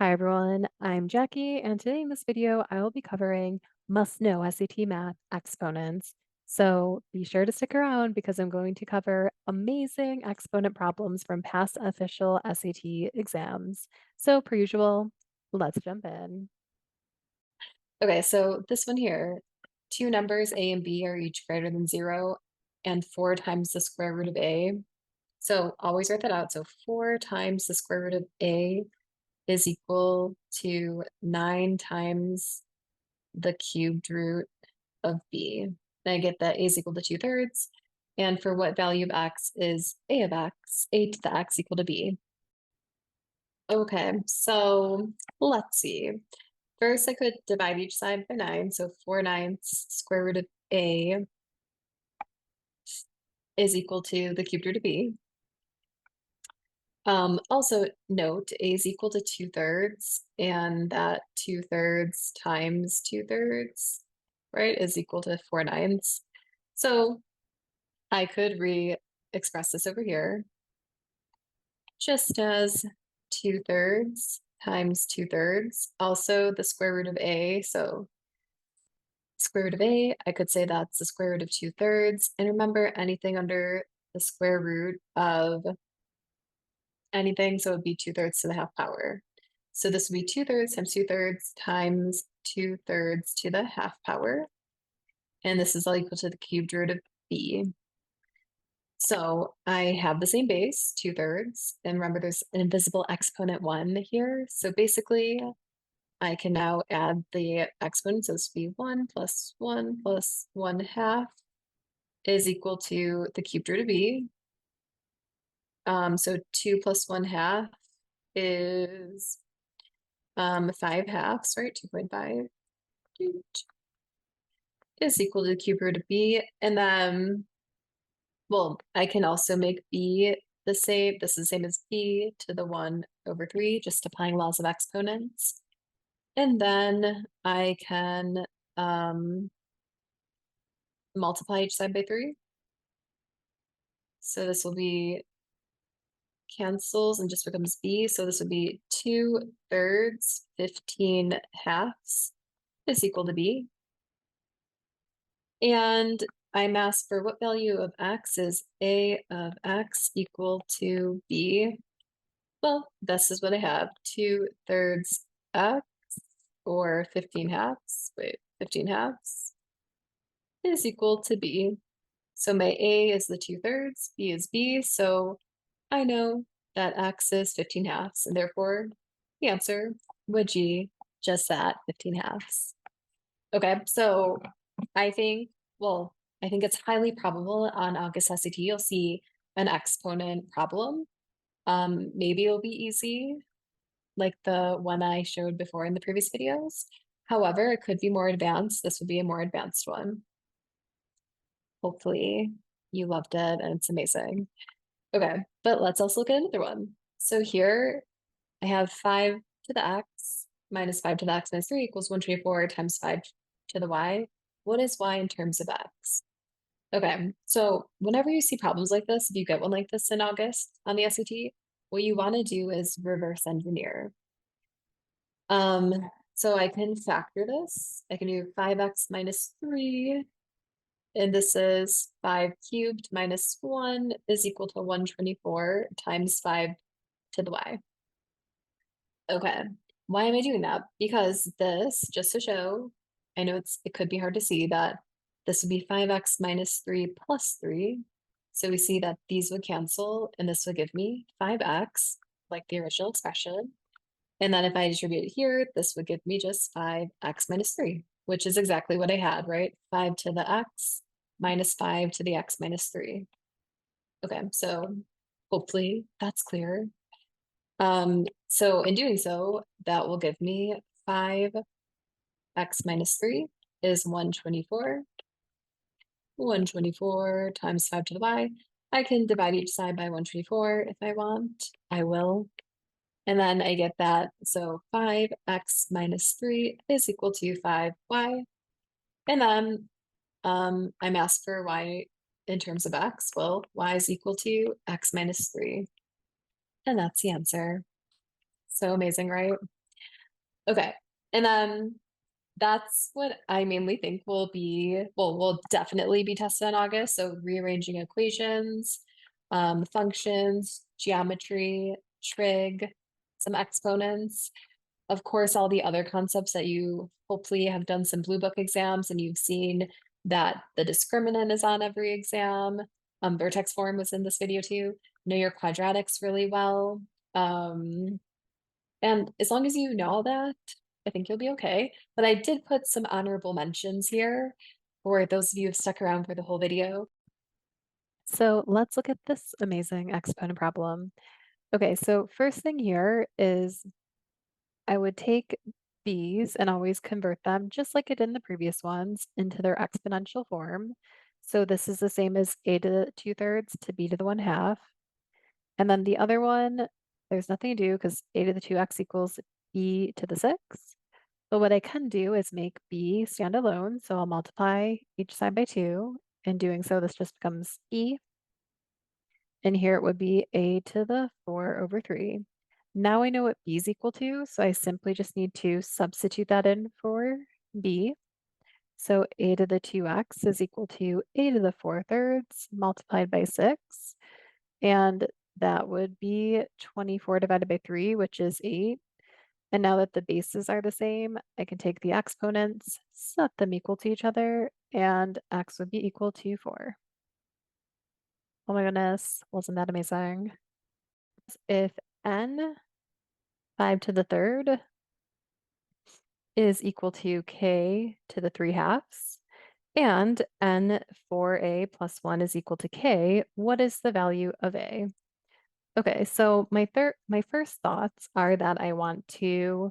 Hi everyone, I'm Jackie, and today in this video, I will be covering must-know SAT math exponents. So be sure to stick around because I'm going to cover amazing exponent problems from past official SAT exams. So per usual, let's jump in. Okay, so this one here, two numbers A and B are each greater than 0 and 4 times the square root of A. So always write that out. So 4 times the square root of A is equal to 9 times the cubed root of b. And I get that a is equal to 2/3. And for what value of x is a of x, a to the x equal to b. Okay, so let's see. First, I could divide each side by 9. So 4/9 square root of a is equal to the cubed root of b. Also note a is equal to 2/3, and that 2/3 times 2/3, right, is equal to 4/9. So I could re-express this over here just as 2/3 times 2/3, also the square root of a. So square root of a, I could say that's the square root of 2/3. And remember, anything under the square root of anything, so it would be 2/3 to the half power. So this would be 2/3 times 2/3 times 2/3 to the half power. And this is all equal to the cubed root of b. So I have the same base, 2/3. And remember, there's an invisible exponent 1 here. So basically, I can now add the exponents. So this would be 1 plus 1 plus 1/2 is equal to the cubed root of b. So 2 plus 1/2 is 5/2, right? 2.5 is equal to the cube root of b. And then, well, I can also make b the same. This is the same as b to the 1/3, just applying laws of exponents. And then I can multiply each side by 3. So this will be cancels and just becomes b. So this would be 2/3, 15/2 is equal to b. And I'm asked for what value of x is a of x equal to b. Well, this is what I have, 2/3 x or 15/2. Wait, 15/2 is equal to b. So my a is the 2/3, b is b. So I know that x is 15/2, and therefore the answer would be just that, 15/2. Okay, so I think, well, I think it's highly probable on August SAT you'll see an exponent problem. Maybe it'll be easy, like the one I showed before in the previous videos. However, it could be more advanced. This would be a more advanced one. Hopefully you loved it and it's amazing. Okay, but let's also look at another one. So here I have 5 to the x minus 5 to the x minus 3 equals 124 times 5 to the y. What is y in terms of x? Okay, so whenever you see problems like this, if you get one like this in August on the SAT, what you want to do is reverse engineer. So I can factor this. I can do 5x minus 3, and this is 5 cubed minus 1 is equal to 124 times 5 to the y. Okay, why am I doing that? Because this, just to show, I know it could be hard to see that this would be 5x minus 3 plus 3. So we see that these would cancel, and this would give me 5x, like the original expression. And then if I distribute it here, this would give me just 5x minus 3, which is exactly what I had, right? 5 to the x minus 5 to the x minus 3. Okay, so hopefully that's clear. So in doing so, that will give me 5x minus 3 is 124. 124 times 5 to the y. I can divide each side by 124 if I want. I will. And then I get that. So 5x minus 3 is equal to 5y. And then I'm asked for y in terms of x. Well, y is equal to x minus 3. And that's the answer. So amazing, right? Okay. And then that's what I mainly think will definitely be tested in August. So rearranging equations, functions, geometry, trig, some exponents. Of course, all the other concepts that you hopefully have done some blue book exams and you've seen that the discriminant is on every exam. Vertex form was in this video too. Know your quadratics really well. Um, and as long as you know all that, I think you'll be okay. But I did put some honorable mentions here for those of you who've stuck around for the whole video. So let's look at this amazing exponent problem. Okay, so first thing here is I would take these and always convert them, just like I did in the previous ones, into their exponential form. So this is the same as a to the 2/3 to b to the 1/2. And then the other one, there's nothing to do because a to the 2x equals b to the 6. But what I can do is make b stand alone. So I'll multiply each side by 2. In doing so, this just becomes e. And here it would be a to the 4/3. Now I know what b is equal to, so I simply just need to substitute that in for b. So a to the 2x is equal to a to the 4/3 multiplied by 6. And that would be 24 divided by 3, which is 8. And now that the bases are the same, I can take the exponents, set them equal to each other, and x would be equal to 4. Oh my goodness, wasn't that amazing? If n 5 to the 3rd is equal to k to the 3/2, and n 4a plus 1 is equal to k, what is the value of a? Okay, so my first thoughts are that I want to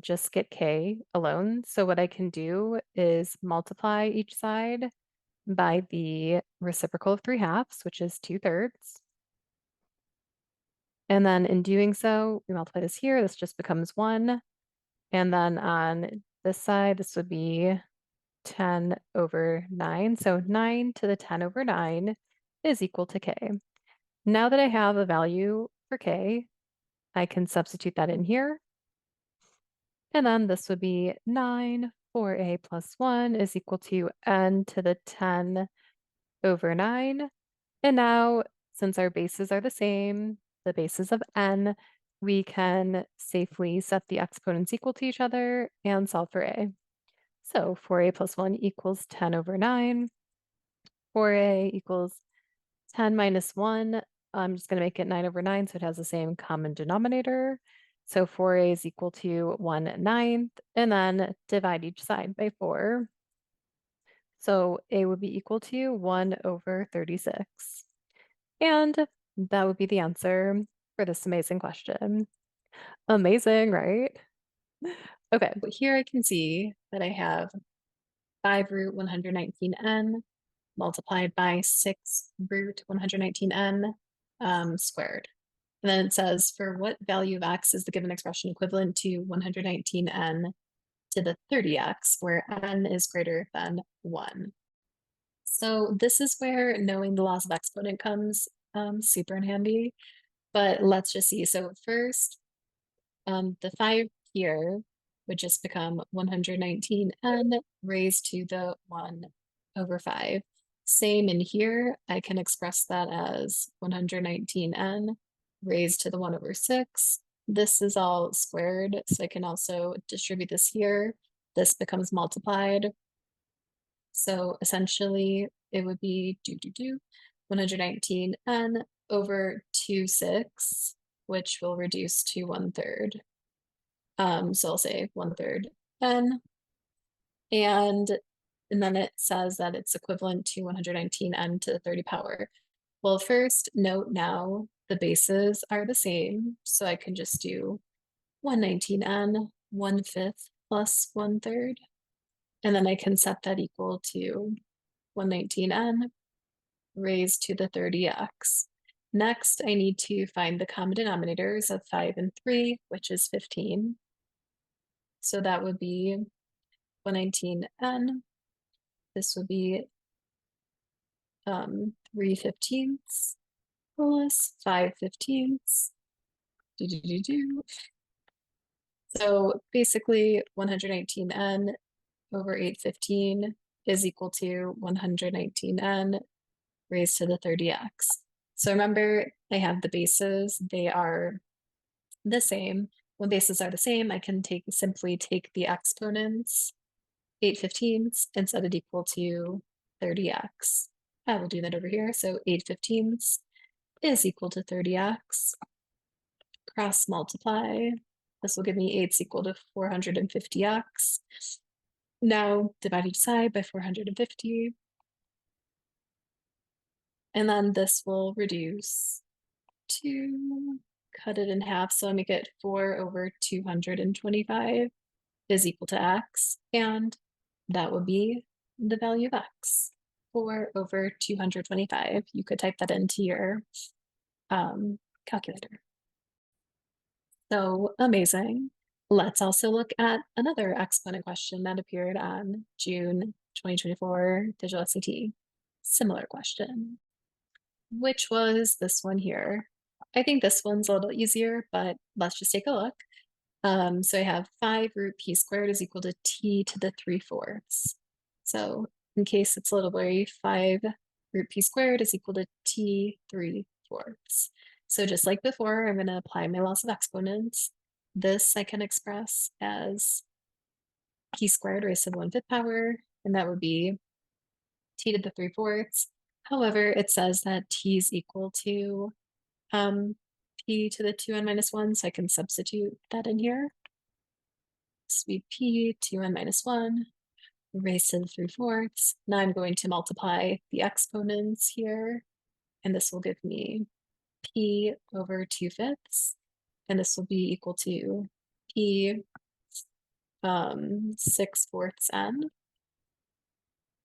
just get k alone. So what I can do is multiply each side by the reciprocal of 3/2, which is 2/3. And then in doing so, we multiply this here, this just becomes 1. And then on this side, this would be 10/9. So 9 to the 10/9 is equal to k. Now that I have a value for k, I can substitute that in here. And then this would be 9 4a plus 1 is equal to n to the 10/9. And now, since our bases are the same, the bases of n, we can safely set the exponents equal to each other and solve for a. So 4a plus 1 equals 10/9. 4a equals 10 minus 1. I'm just going to make it 9/9, so it has the same common denominator. So 4a is equal to 1/9, and then divide each side by 4. So a would be equal to 1/36. And that would be the answer for this amazing question. Amazing, right? Okay, but here I can see that I have 5 root 119n multiplied by 6 root 119n squared. And then it says, for what value of x is the given expression equivalent to 119n to the 30x, where n is greater than 1? So this is where knowing the laws of exponent comes super in handy. But let's just see. So first, the 5 here would just become 119n raised to the 1/5. Same in here, I can express that as 119n raised to the 1/6. This is all squared, so I can also distribute this here. This becomes multiplied. So essentially, it would be 119n over 2/6, which will reduce to 1/3. So I'll say 1/3 n, and then it says that it's equivalent to 119n to the 30 power. Well, first note now the bases are the same, so I can just do 119n 1/5 plus 1/3, and then I can set that equal to 119n raised to the 30x. Next, I need to find the common denominators of 5 and 3, which is 15. So that would be 119n. This would be 3/15 plus 5/15. So So basically 119n over 815 is equal to 119n raised to the 30x. So remember, I have the bases, they are the same. When bases are the same, I can simply take the exponents, 8/15ths, and set it equal to 30x. I will do that over here. So 8/15ths is equal to 30x. Cross multiply. This will give me 8's equal to 450x. Now divide each side by 450. And then this will reduce to cut it in half. So I make it 4 over 225 is equal to x. And that would be the value of x. 4 over 225. You could type that into your calculator. So amazing. Let's also look at another exponent question that appeared on June 2024 Digital SAT. Similar question, which was this one here. I think this one's a little easier, but let's just take a look. So I have 5 root p squared is equal to t to the 3/4. So in case it's a little blurry, 5 root p squared is equal to t 3/4. So just like before, I'm going to apply my laws of exponents. This I can express as p squared raised to the 1/5 power, and that would be t to the 3/4. However, it says that t is equal to p to the 2n minus 1, so I can substitute that in here. This would be p 2n minus 1 raised to the 3/4. Now I'm going to multiply the exponents here, and this will give me p over 2/5, and this will be equal to p 6/4 n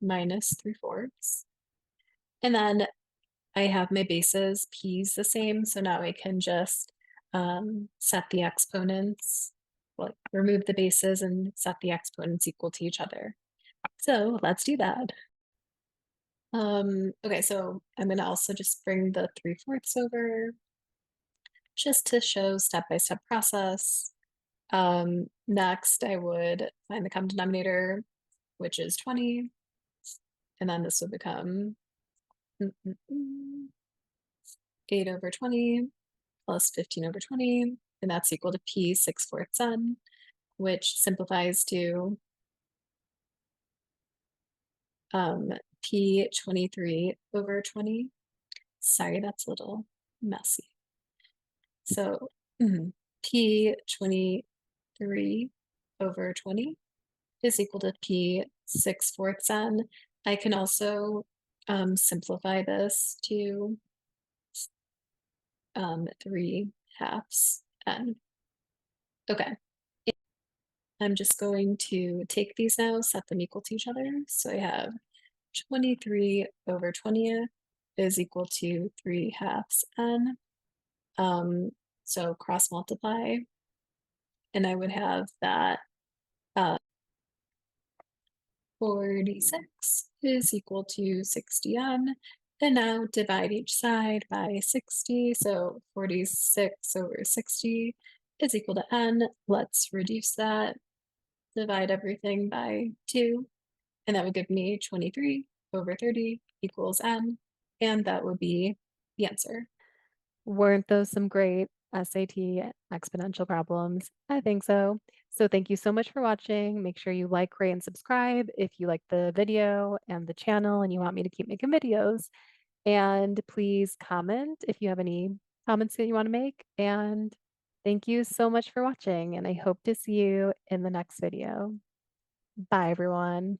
minus 3/4. And then I have my bases, p's the same, so now I can just set the exponents, well, remove the bases and set the exponents equal to each other. So let's do that. Okay, so I'm gonna also just bring the 3/4 over just to show step-by-step process. Next, I would find the common denominator, which is 20, and then this would become 8 over 20 plus 15 over 20, and that's equal to p 6/4 n, which simplifies to p 23 over 20. Sorry, that's a little messy. So p 23 over 20 is equal to p 6/4 n. I can also simplify this to 3/2 n. Okay. I'm just going to take these now, set them equal to each other. So I have 23 over 20 is equal to 3/2 n. So cross multiply, and I would have that 46 is equal to 60n. And now divide each side by 60. So 46 over 60 is equal to n. Let's reduce that. Divide everything by 2. And that would give me 23 over 30 equals n. And that would be the answer. Weren't those some great SAT exponential problems? I think so. So thank you so much for watching. Make sure you like, rate, and subscribe if you like the video and the channel and you want me to keep making videos. And please comment if you have any comments that you want to make. And thank you so much for watching, and I hope to see you in the next video. Bye, everyone.